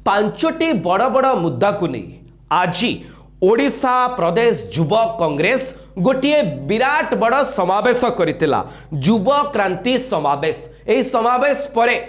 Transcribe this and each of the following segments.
पांचटी बड़ बड़ मुद्दा को नहीं आज ओडिशा प्रदेश युव कांग्रेस गोटे विराट बड़ समावेश करथिला युव क्रांति समावेश। एही समावेश परे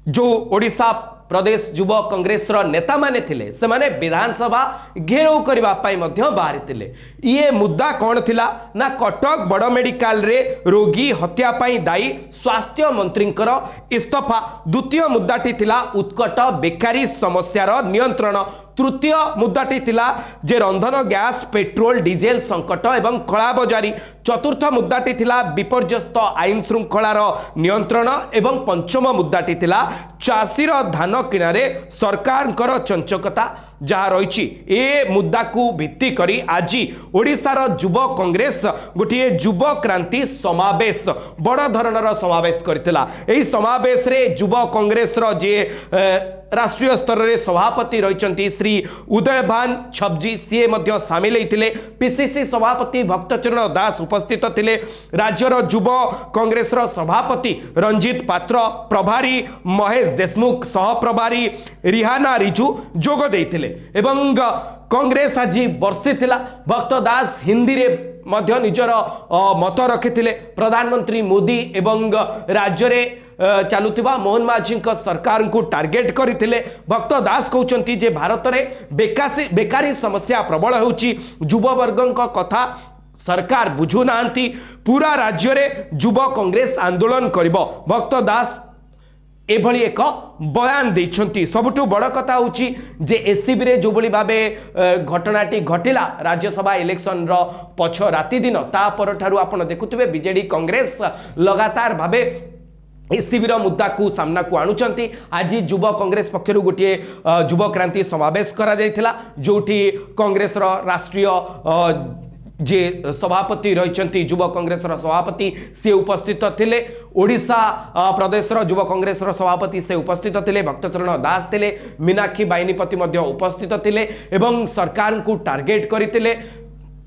जो ओडिशा प्रदेश युव कांग्रेस नेता माने थिले से माने विधानसभा घेराव करबा पाई मध्य बाहरी थिले। ये मुद्दा कौन थिला ना कटक बड़ मेडिकल रे रोगी हत्या पाई दायी स्वास्थ्य मंत्रींकर इस्तफा। द्वितीय मुद्दाटी थिला उत्कट बेकारी समस्यार नियंत्रण। तृतीय मुद्दाटी थिला जे रंधन गैस पेट्रोल डीजेल संकट एवं कला बजारी। चतुर्थ मुद्दाटी थिला विपर्यस्त आईन श्रृंखलार नियंत्रण एवं पंचम मुद्दाटी थिला चाषीर धान किनारे सरकार चंचकता जहाँ रही। ए मुद्दा को भित्ति करी आज ओडिशार युव कांग्रेस गोटे युव क्रांति समावेश बड़ धरणर समावेश करथिला। एही समावेश रे युव कांग्रेस जे राष्ट्रीय स्तर रे सभापति रहिचंती श्री उदयभान छब्जी सीए मध्य सामिल होते। पीसीसी सभापति भक्तचरण दास उपस्थित थिले। राज्यर युव कांग्रेस सभापति रंजीत पात्र, प्रभारी महेश देशमुख, सहप्रभारी रिहाना रिजू जोग देइथिले एवं कांग्रेस आज बर्षी थिला। भक्त दास हिंदी रे मध्य निजर मत रखिथिले। प्रधानमंत्री मोदी एवं राज्य रे चलुवा मोहन माझी सरकार को टार्गेट करते। भक्त दास कहते जे भारत में बेकारी समस्या प्रबल होची, युववर्ग कथा सरकार बुझु नांती, पूरा राज्य रे युव कांग्रेस आंदोलन करिबो। भक्त दास एभली एक बयान देइछंती। सबुठु बड़ कथा होची जे एससीबी रे जो बली भाबे घटनाटी घटिला राज्यसभा इलेक्शन रो पछ राति दिन ता पर ठारू आपण देखुथिबे बीजेडी कांग्रेस लगातार भाबे एससीबी मुद्दा को सामना को आणुचंती। आज युव कांग्रेस पक्षर गोटे युव क्रांति समावेश करा जायथिला जोठी कांग्रेस राष्ट्रीय जे सभापति रही युव कांग्रेस सभापति से उपस्थित थिले। ओडिशा प्रदेश युव कांग्रेस सभापति से उपस्थित थिले। भक्तचरण दास थिले, मीनाक्षी बाहिनीपति मध्य उपस्थित थिले एवं सरकार को टार्गेट करथिले।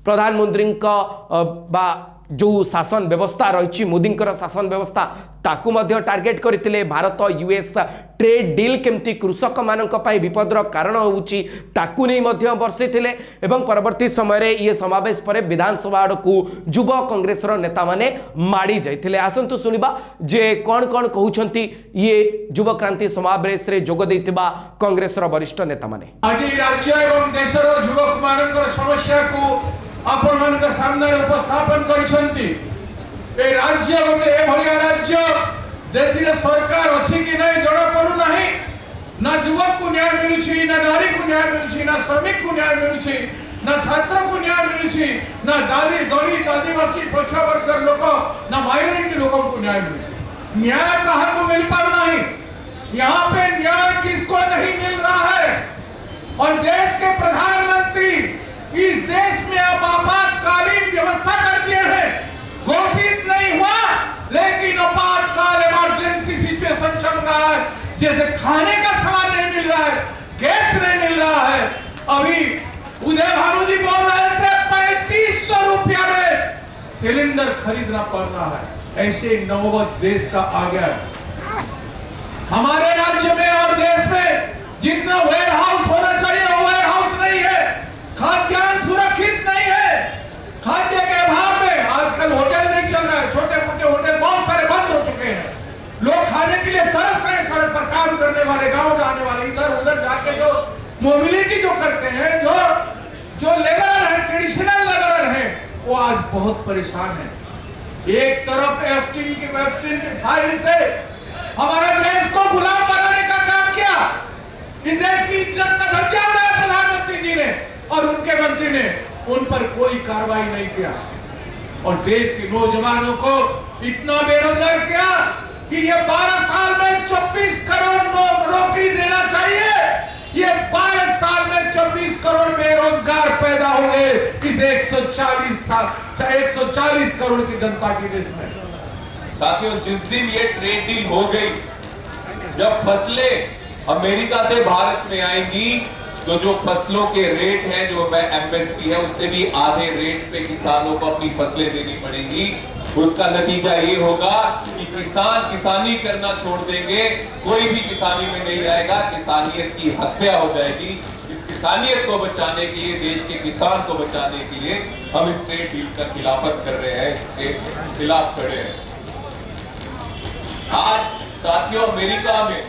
प्रधानमंत्री बा जो शासन व्यवस्था रही मोदी शासन व्यवस्था ताकू मध्य टार्गेट करथिले। भारत यूएस ट्रेड डील केमती कृषक मानक पई विपदर कारण होउची ताकू नहीं मध्य बर्षिथिले एवं परवर्ती समय रे ये समावेश परे विधानसभा को युव कांग्रेस नेता माने माड़ी जाइथिले। आसंतु सुनिबा जे कोन कोन कहउछंती ये युव क्रांति समावेश रे जोग दैतिबा कांग्रेस वरिष्ठ नेता माने। आज राज्य एवं देशर युवक मानकर समस्या को आपण मानक सामने उपस्थापन करिसंती। ए राज्य गोटे एभलिया राज्य जेथिरे सरकार अछि कि नहीं जड़ा पड़ू नहीं। ना युवक को न्याय मिलुछि, ना नारी को न्याय मिलुछि, ना श्रमिक को न्याय मिलुछि, ना छात्र को न्याय मिलुछि, ना दलित आदिवासी पछुआ वर्ग लोक, ना माइनॉरिटी लोगों को न्याय मिलुछि। न्याय कहाँ को मिल पा नहीं। यहाँ पे न्याय किसको नहीं मिल रहा है। और देश के प्रधानमंत्री इस देश में अब आपातकालीन व्यवस्था कर दिए हैं। घोषित नहीं हुआ लेकिन आपातकाल इमरजेंसी सिचुएशन चल रहा है। जैसे खाने का सामान नहीं मिल रहा है, गैस नहीं मिल रहा है। अभी उदय भानु जी बोल रहे थे 3500 रुपया में सिलेंडर खरीदना पड़ रहा है। ऐसे नौबत देश का आ गया हमारे राज्य में और देश में। जितना वेयर हाउस होना चाहिए वो वेयर हाउस नहीं है। खाद्यान्न सुरक्षित नहीं है। खाद्य के अभाव में आजकल होटल नहीं चल रहा है। छोटे मोटे होटल बहुत सारे बंद हो चुके हैं। लोग खाने के लिए तरस रहे हैं। सड़क पर काम करने वाले, गांव जाने वाले, इधर उधर जाके जो मोबिलिटी जो करते हैं, जो लेबर है, ट्रेडिशनल लेबर है, वो आज बहुत परेशान है। एक तरफ एफटीन की फाइल से हमारे देश को गुलाम बनाने का काम किया। इस देश की इज्जत का धज्जा उड़ाया प्रधानमंत्री जी ने और उनके मंत्री ने, उन पर कोई कार्रवाई नहीं किया। और देश के नौजवानों को इतना बेरोजगार किया कि ये 12 साल में 24 करोड़ नौकरी देना चाहिए। ये 12 साल में 24 करोड़ बेरोजगार पैदा हो गए इस 140 करोड़ की जनता के देश में। साथियों, जिस दिन ये ट्रेड डील हो गई, जब फसलें अमेरिका से भारत में आएंगी तो जो फसलों के रेट हैं, जो एमएसपी है, उससे भी आधे रेट पे किसानों को अपनी फसलें देनी पड़ेगी। उसका नतीजा ये होगा कि किसान किसानी करना छोड़ देंगे, कोई भी किसानी में नहीं आएगा, किसानियत की हत्या हो जाएगी। इस किसानियत को बचाने के लिए, देश के किसान को बचाने के लिए हम इस ट्रेड डील का खिलाफत कर रहे हैं, इसके खिलाफ खड़े हैं। आज साथियों अमेरिका में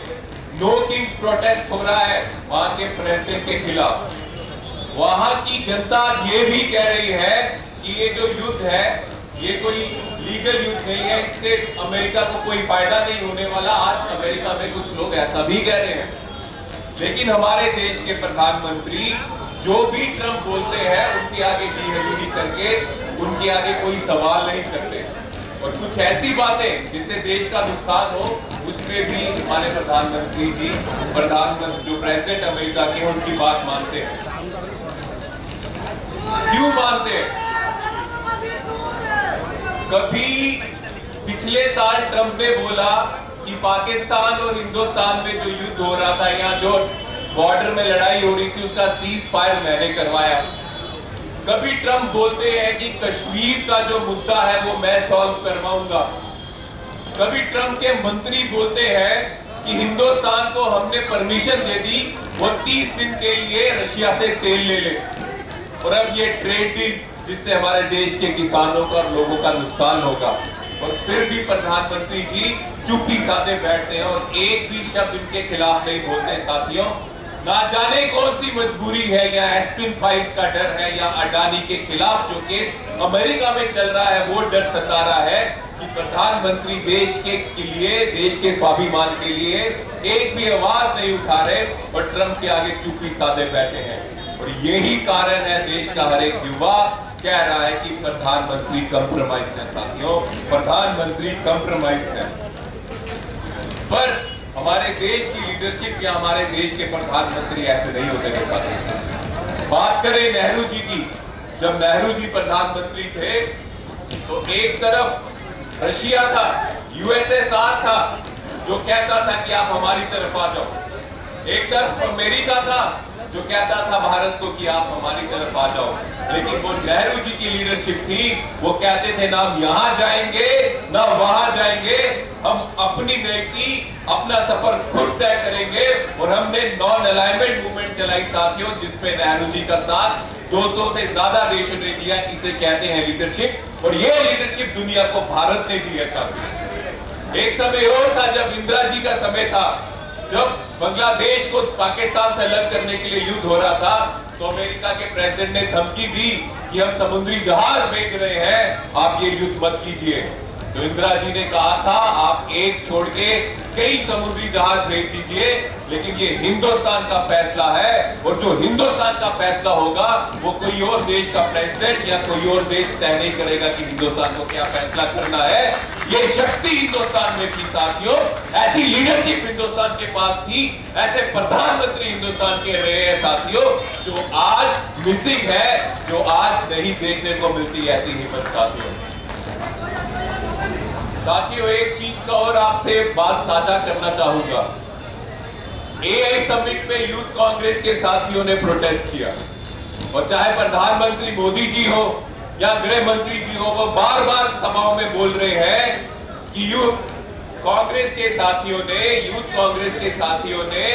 नो किंग्स प्रोटेस्ट हो रहा है वहां के प्रेसिडेंट के खिलाफ। वहां की जनता ये भी कह रही है कि ये जो युद्ध है ये कोई लीगल युद्ध नहीं है, इससे अमेरिका को कोई फायदा नहीं होने वाला। आज अमेरिका में कुछ लोग ऐसा भी कह रहे हैं। लेकिन हमारे देश के प्रधानमंत्री जो भी ट्रंप बोलते हैं उनके आगे डी करके उनके आगे कोई सवाल नहीं करते, और कुछ ऐसी बातें जिससे देश का नुकसान हो उसमें भी हमारे प्रधानमंत्री जी, जो प्रेसिडेंट अमेरिका के, उनकी बात मानते हैं। क्यों मानते हैं? कभी पिछले साल ट्रंप ने बोला कि पाकिस्तान और हिंदुस्तान में जो युद्ध हो रहा था, यहाँ जो बॉर्डर में लड़ाई हो रही थी, उसका सीज फायर मैंने करवाया। कभी ट्रंप बोलते हैं कि कश्मीर का जो मुद्दा है वो मैं सॉल्व करवाऊंगा। कभी ट्रंप के मंत्री बोलते हैं कि हिंदुस्तान को हमने परमिशन दे दी, वो 30 दिन के लिए रशिया से तेल ले ले। और अब ये ट्रेड डील जिससे हमारे देश के किसानों का और लोगों का नुकसान होगा, और फिर भी प्रधानमंत्री जी चुप्पी साधे बैठते हैं और एक भी शब्द इनके खिलाफ नहीं बोलते। साथियों, ना जाने कौन सी मजबूरी है, या एस्पिन फाइल्स का डर है, या अडानी के खिलाफ जो केस अमेरिका में चल रहा है वो डर सता रहा है कि प्रधानमंत्री देश के लिए, देश के स्वाभिमान के लिए एक भी आवाज नहीं उठा रहे और ट्रंप के आगे चुप्पी साधे बैठे हैं। और यही कारण है देश का हर एक युवा कह रहा है कि प्रधानमंत्री कंप्रोमाइज है। साथियों, प्रधानमंत्री कंप्रोमाइज है। पर हमारे देश की लीडरशिप या हमारे देश के प्रधानमंत्री ऐसे नहीं होते हैं। साथियों, बात करें नेहरू जी की, जब नेहरू जी प्रधानमंत्री थे तो एक तरफ रशिया था, यूएसएसआर था जो कहता था कि आप हमारी तरफ आ जाओ, एक तरफ अमेरिका था जो कहता था भारत को कि आप हमारी तरफ आ जाओ। लेकिन वो नेहरू जी की लीडरशिप थी, वो कहते थे ना हम यहां जाएंगे ना वहां जाएंगे, हम अपनी नीति, अपना सफर खुद तय करेंगे। और हमने नॉन अलाइनमेंट मूवमेंट चलाई साथियों, जिसमें नेहरू जी का साथ 200 से ज्यादा देशों ने दिया। इसे कहते हैं लीडरशिप, और ये लीडरशिप दुनिया को भारत ने दी है साथियों। एक समय और था जब इंदिरा जी का समय था, जब बांग्लादेश को पाकिस्तान से अलग करने के लिए युद्ध हो रहा था, तो अमेरिका के प्रेसिडेंट ने धमकी दी कि हम समुद्री जहाज भेज रहे हैं, आप ये युद्ध मत कीजिए। तो इंदिरा जी ने कहा था आप एक छोड़ के कई समुद्री जहाज भेज दीजिए, लेकिन ये हिंदुस्तान का फैसला है, और जो हिंदुस्तान का फैसला होगा वो कोई और देश का प्रेसिडेंट या कोई और देश तय नहीं करेगा कि हिंदुस्तान को क्या फैसला करना है। ये शक्ति हिंदुस्तान में थी साथियों, ऐसी लीडरशिप हिंदुस्तान के पास थी, ऐसे प्रधानमंत्री हिंदुस्तान के रहे हैं साथियों, जो आज मिसिंग है, जो आज नहीं देखने को मिलती ऐसी हिम्मत साथियों। साथियों, एक चीज का और आपसे बात साझा करना चाहूंगा। एआई समिट पे यूथ कांग्रेस के साथियों ने प्रोटेस्ट किया, और चाहे प्रधानमंत्री मोदी जी हो या गृह मंत्री जी हो, वो बार बार सभाओं में बोल रहे हैं कि यूथ कांग्रेस के साथियों ने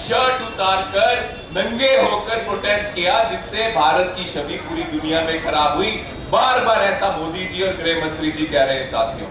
शर्ट उतारकर नंगे होकर प्रोटेस्ट किया, जिससे भारत की छवि पूरी दुनिया में खराब हुई। बार बार ऐसा मोदी जी और गृह मंत्री जी कह रहे हैं साथियों।